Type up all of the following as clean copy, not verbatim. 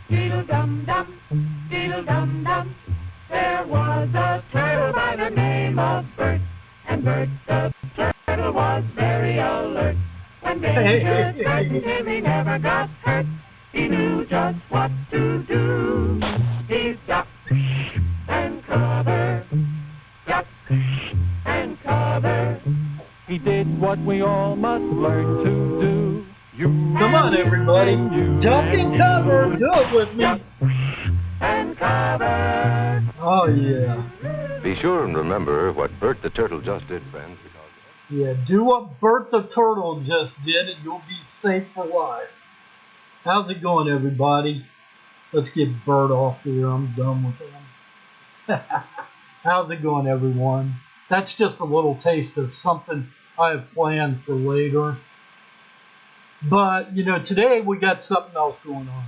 Diddle-dum-dum, diddle-dum-dum. There was a turtle by the name of Bert, and Bert the turtle was very alert. When danger threatened him, he never got hurt. He knew just what to do. He ducked and covered, ducked and covered. He did what we all must learn to do. Come on, everybody. Duck and cover. Do it with me. And cover. Oh, yeah. Be sure and remember what Bert the Turtle just did, friends, because... Yeah, do what Bert the Turtle just did, and you'll be safe for life. How's it going, everybody? Let's get Bert off here. I'm done with him. How's it going, everyone? That's just a little taste of something I have planned for later. But, you know, today we got something else going on.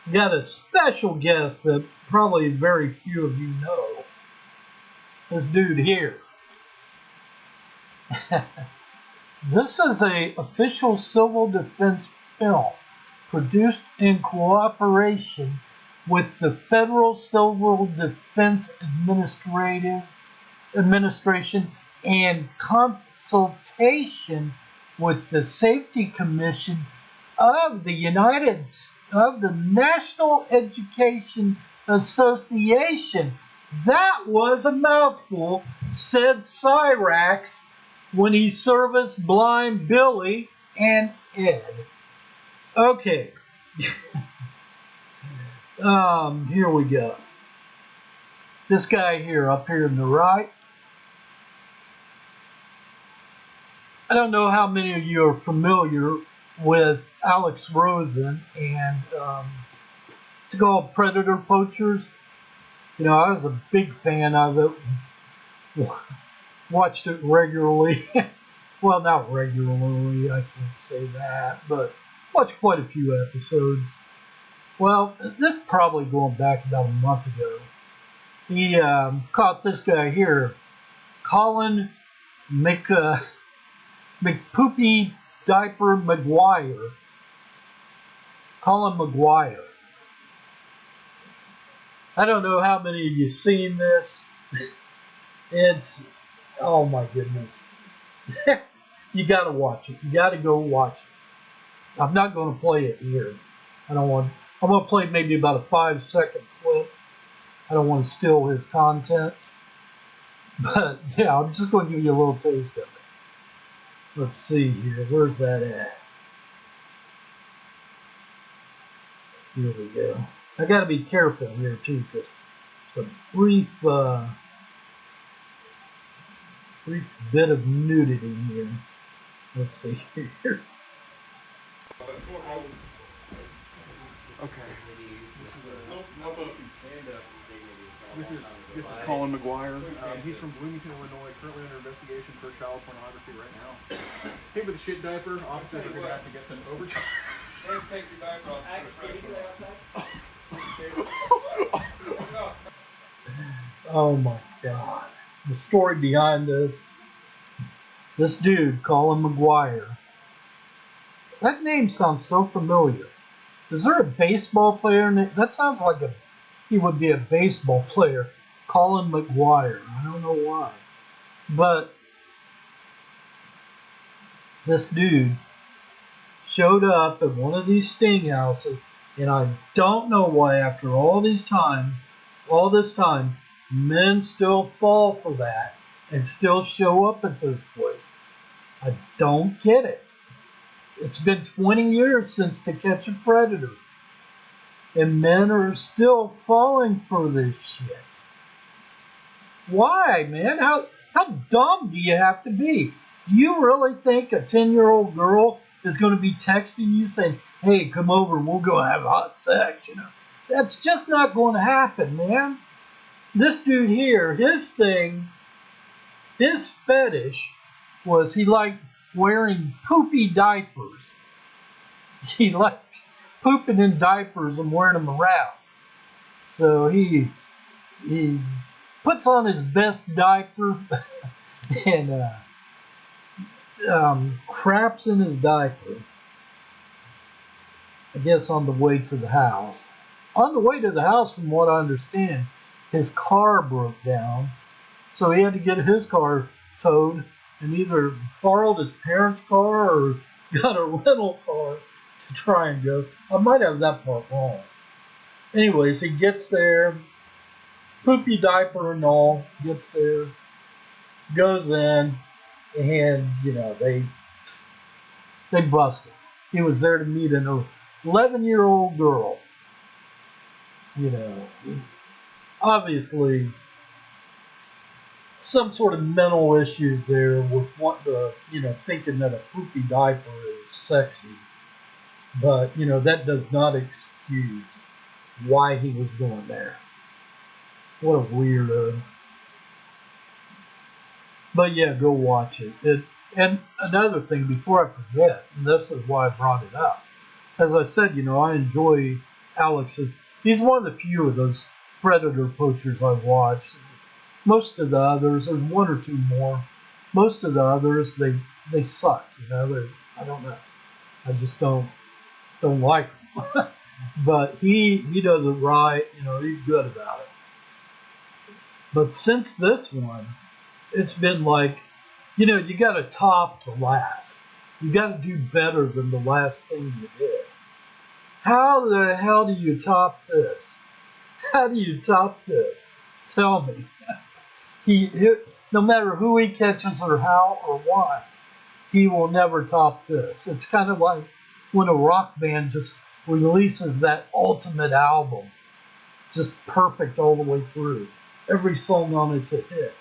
We got a special guest that probably very few of you know. This dude here. This is an official civil defense film produced in cooperation with the Federal Civil Defense Administration and consultation with the Safety Commission of the National Education Association. That was a mouthful, said Cyrax when he serviced Blind Billy and Ed. Okay. Here we go. This guy here, up here on the right. I don't know how many of you are familiar with Alex Rosen and it's called Predator Poachers. You know, I was a big fan of it. Watched it regularly. Well, not regularly, I can't say that, but watched quite a few episodes. Well, this is probably going back about a month ago. He caught this guy here, Colin McPoopy Diaper McGuire. Colin McGuire. I don't know how many of you seen this. It's, oh my goodness. You gotta watch it. You gotta go watch it. I'm not gonna play it here. I'm gonna play maybe about a 5-second clip. I don't want to steal his content. But yeah, I'm just gonna give you a little taste of it. Let's see here. Where's that at? Here we go. I got to be careful here too, because it's a brief bit of nudity here. Let's see here. Okay. This is Colin McGuire. He's from Bloomington, Illinois, currently under investigation for child pornography right now. Hey, with the shit diaper, officers are going to have to get some overtime. Take your diaper off. Oh my God. The story behind this dude, Colin McGuire. That name sounds so familiar. Is there a baseball player named? That sounds like he would be a baseball player. Colin McGuire. I don't know why. But this dude showed up at one of these sting houses, and I don't know why after all this time, men still fall for that and still show up at those places. I don't get it. It's been 20 years since To Catch a Predator, and men are still falling for this shit. Why, man? How dumb do you have to be? Do you really think a 10-year-old girl is going to be texting you saying, hey, come over, we'll go have hot sex, you know? That's just not going to happen, man. This dude here, his fetish was he liked wearing poopy diapers. He liked pooping in diapers and wearing them around. So he puts on his best diaper and craps in his diaper. I guess on the way to the house. On the way to the house, from what I understand, his car broke down, so he had to get his car towed and either borrowed his parents' car or got a rental car to try and go. I might have that part wrong. Anyways, he gets there, poopy diaper and all, gets there, goes in, and they bust him. He was there to meet an 11-year-old girl. Obviously some sort of mental issues there with wanting to, thinking that a poopy diaper is sexy. But, that does not excuse why he was going there. What a weirdo. But yeah, go watch it. And another thing, before I forget, and this is why I brought it up. As I said, I enjoy Alex's. He's one of the few of those Predator poachers I've watched. Most of the others, there's one or two more. Most of the others, they suck. I don't know. I just don't like them. But he does it right. He's good about it. But since this one, it's been like, you got to top the last. You got to do better than the last thing you did. How the hell do you top this? How do you top this? Tell me. No matter who he catches or how or why, he will never top this. It's kind of like when a rock band just releases that ultimate album, just perfect all the way through. Every song on it's a hit.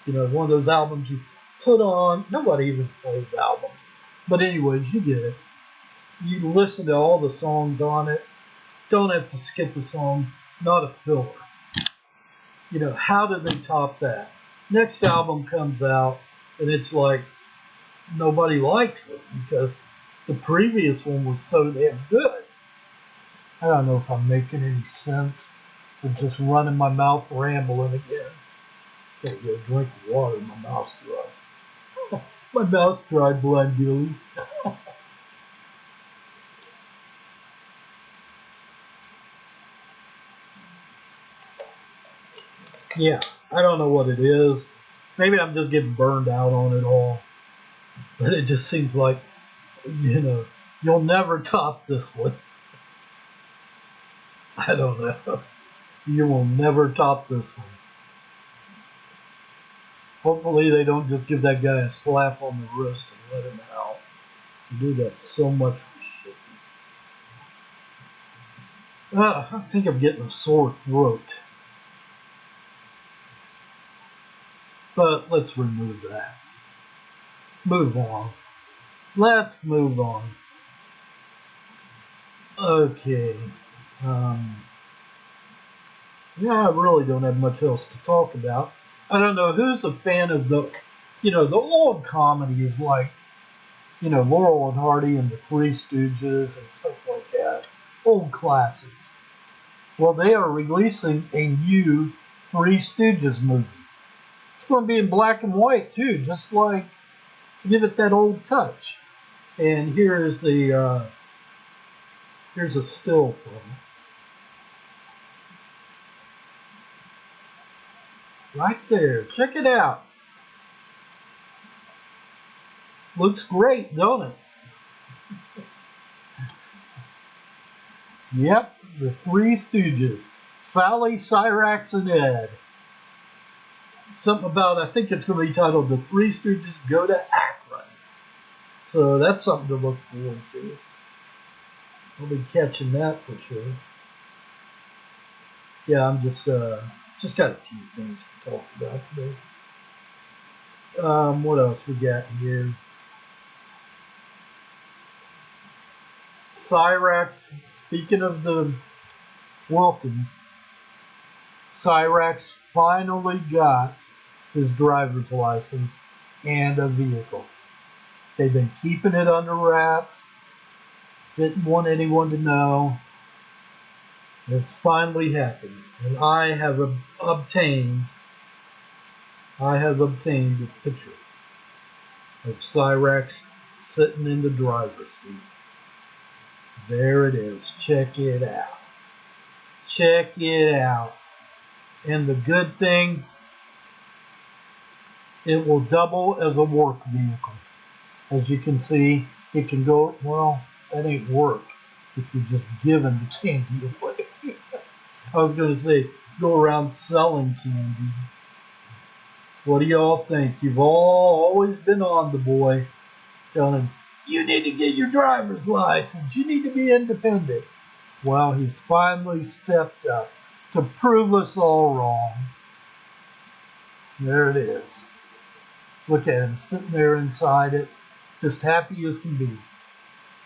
One of those albums you put on. Nobody even plays albums. But anyways, you get it. You listen to all the songs on it. Don't have to skip a song. Not a filler. How do they top that? Next album comes out, and it's like nobody likes it because the previous one was so damn good. I don't know if I'm making any sense. Or just running my mouth rambling again. Gotta get a drink of water. My mouth's dry. My mouth's dry, Blind Billy. Yeah, I don't know what it is. Maybe I'm just getting burned out on it all. But it just seems like, you'll never top this one. I don't know. You will never top this one. Hopefully they don't just give that guy a slap on the wrist and let him out. They do that so much shit. I think I'm getting a sore throat. But let's remove that. Move on. Let's move on. Okay. I really don't have much else to talk about. I don't know who's a fan of the old comedies like, Laurel and Hardy and the Three Stooges and stuff like that. Old classics. Well, they are releasing a new Three Stooges movie. It's going to be in black and white too, just like to give it that old touch. And here's a still from it. Right there. Check it out. Looks great, don't it? Yep, the Three Stooges. Sally, Cyrax, and Ed. Something about, I think it's going to be titled The Three Stooges Go to Akron. So that's something to look forward to. I'll be catching that for sure. Yeah, I'm just got a few things to talk about today. What else we got here? Cyrax, speaking of the Wilkins, Cyrax finally got his driver's license and a vehicle. They've been keeping it under wraps. Didn't want anyone to know. It's finally happened. And I have obtained a picture of Cyrax sitting in the driver's seat. There it is. Check it out. Check it out. And the good thing, it will double as a work vehicle. As you can see, it can go, well, that ain't work if you're just giving the candy away. I was going to say, go around selling candy. What do y'all think? You've all always been on the boy, telling him, you need to get your driver's license. You need to be independent. Well, he's finally stepped up to prove us all wrong. There it is. Look at him sitting there inside it, just happy as can be.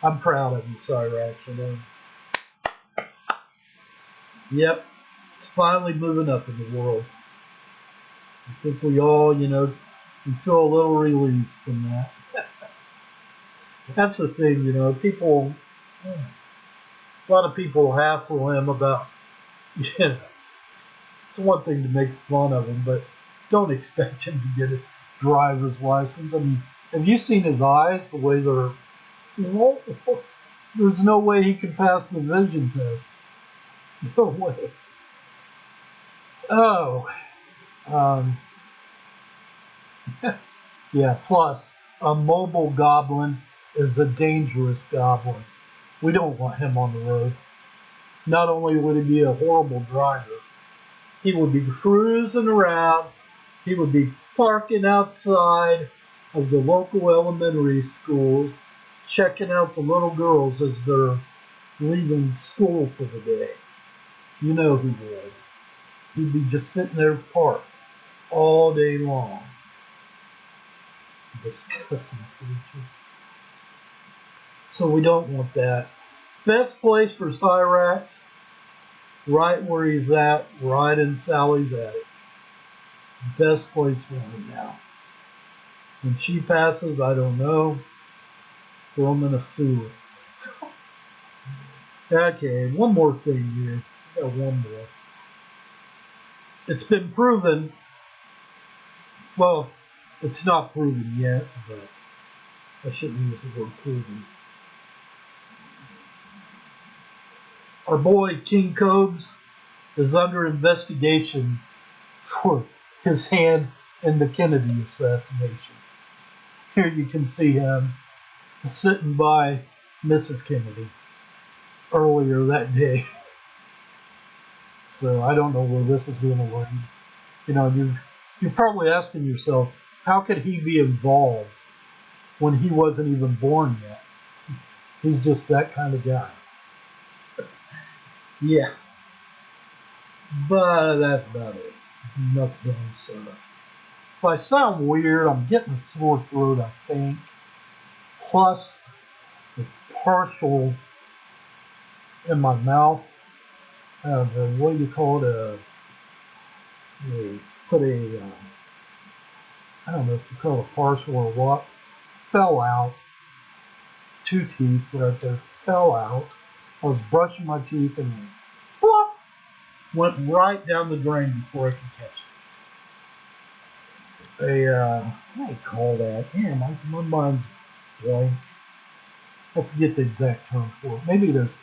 I'm proud of you, Cyrax, you know. Yep, it's finally moving up in the world. I think we all, you know, can feel a little relief from that. That's the thing, you know, people, a lot of people hassle him about, you know, it's one thing to make fun of him, but don't expect him to get a driver's license. I mean, have you seen his eyes, the way they're, there's no way he can pass the vision test. No way. Oh, yeah, plus, a mobile goblin is a dangerous goblin. We don't want him on the road. Not only would he be a horrible driver, he would be cruising around, he would be parking outside of the local elementary schools, checking out the little girls as they're leaving school for the day. You know he would. He'd be just sitting there parked all day long. Disgusting creature. So we don't want that. Best place for Cyrax, right where he's at, right in Sally's attic. Best place for him now. When she passes, I don't know. Throw him in a sewer. Okay, one more thing here. I got one more. It's been proven, well, it's not proven yet, but I shouldn't use the word proven. Our boy King Cobes is under investigation for his hand in the Kennedy assassination. Here you can see him sitting by Mrs. Kennedy earlier that day. So I don't know where this is going to lead. You know, you're probably asking yourself, how could he be involved when he wasn't even born yet? He's just that kind of guy. Yeah. But that's about it. Enough dumb stuff. If I sound weird, I'm getting a sore throat, I think. Plus, the partial in my mouth. What do you call it? I don't know if you call it a partial or what. Fell out. 2 teeth right there. Fell out. I was brushing my teeth and whoop, went right down the drain before I could catch it. What do you call that? Yeah, my mind's blank. I forget the exact term for it. Maybe it is.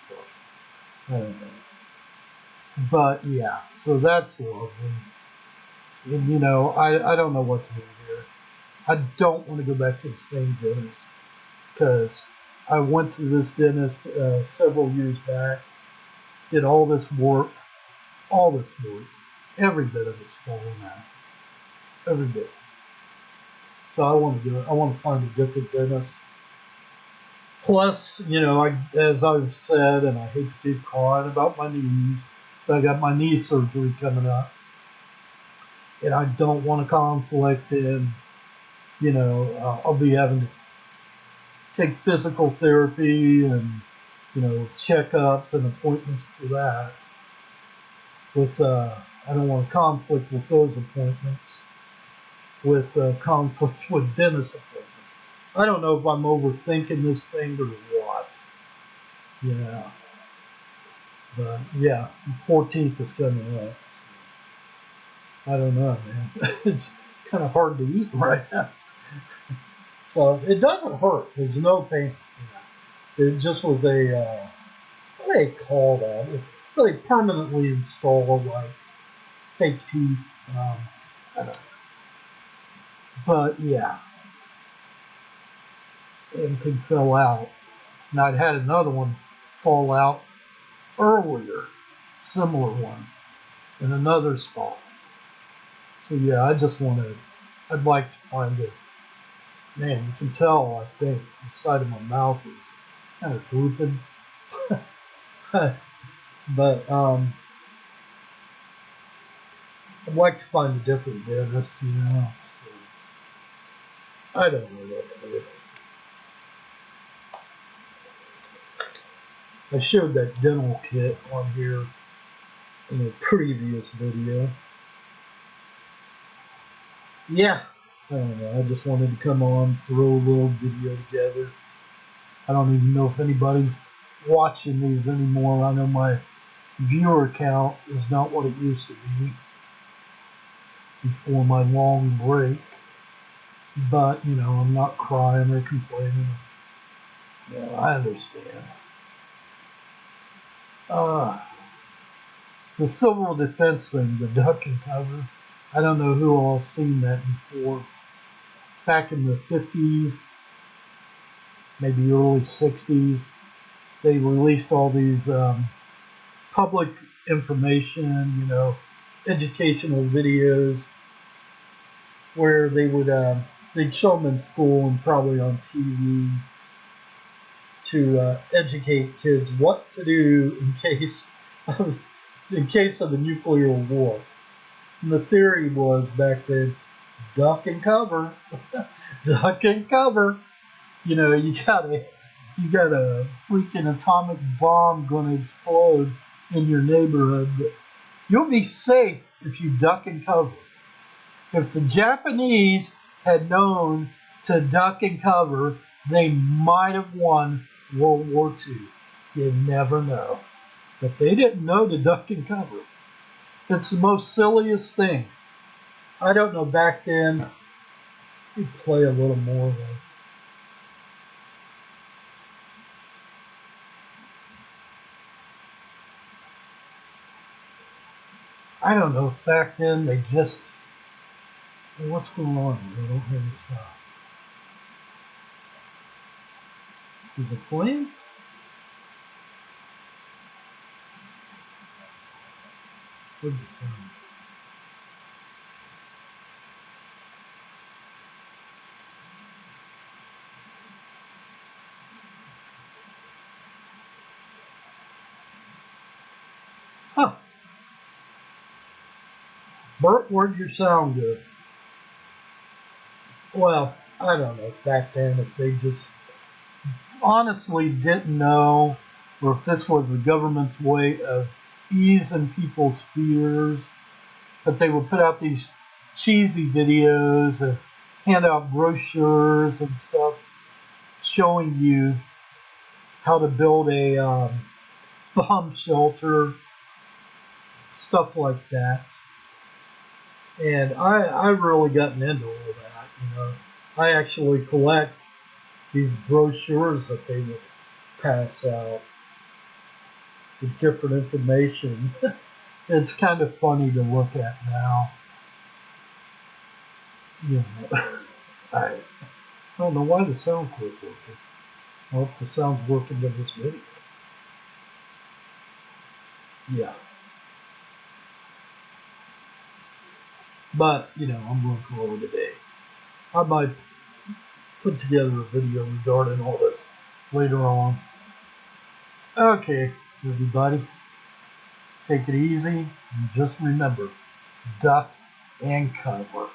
I don't know. But yeah, so that's lovely. And you know, I don't know what to do here. I don't want to go back to the same dentist because I went to this dentist several years back, did all this work, every bit of it's falling out, every bit. So I want to do it. I want to find a different dentist. Plus, you know, as I've said, and I hate to keep crying about my knees, but I got my knee surgery coming up. And I don't want to conflict in, you know, I'll be having to take physical therapy and, you know, checkups and appointments for that. I don't want to conflict with those appointments, with conflict with dentist appointments. I don't know if I'm overthinking this thing or what. Yeah. But yeah, the 14th is coming up. I don't know, man. It's kind of hard to eat right now. So it doesn't hurt. There's no pain. It just was a what do they call that? Really permanently install like fake teeth. I don't know. But yeah, everything fell out. And I'd had another one fall out earlier, similar one, in another spot. So yeah, I'd like to find it. Man, you can tell, I think, the side of my mouth is kind of drooping. But I'd like to find a different dentist, you know. So I don't know what to do. I showed that dental kit on here in a previous video. Yeah, I don't know. I just wanted to come on, throw a little video together. I don't even know if anybody's watching these anymore. I know my viewer count is not what it used to be before my long break. But, you know, I'm not crying or complaining. Yeah, I understand. The civil defense thing, the duck and cover, I don't know who all's seen that before. Back in the 50s, maybe early 60s, they released all these public information, you know, educational videos where they'd show them in school and probably on TV to educate kids what to do in case of a nuclear war. And the theory was back then, duck and cover, duck and cover. You know, you got a freaking atomic bomb going to explode in your neighborhood, but you'll be safe if you duck and cover. If the Japanese had known to duck and cover, they might have won World War II. You never know. But they didn't know to duck and cover. It's the most silliest thing. I don't know, back then, we'd play a little more of this. I don't know if back then they just... What's going on here? I don't hear this sound. Is it playing? Where'd the sound? Huh. Bert, where'd your sound go? Well, I don't know. Back then, if they just honestly didn't know, or if this was the government's way of easing people's fears, that they would put out these cheesy videos and hand out brochures and stuff showing you how to build a bomb shelter, stuff like that. And I really gotten into all that, you know. I actually collect these brochures that they would pass out with different information. It's kind of funny to look at now. You know, I don't know why the sound quit working. I hope the sound's working with this video. Yeah. But, you know, I'm going to call it a day. I might put together a video regarding all this later on. Okay, everybody. Take it easy and just remember, duck and cover.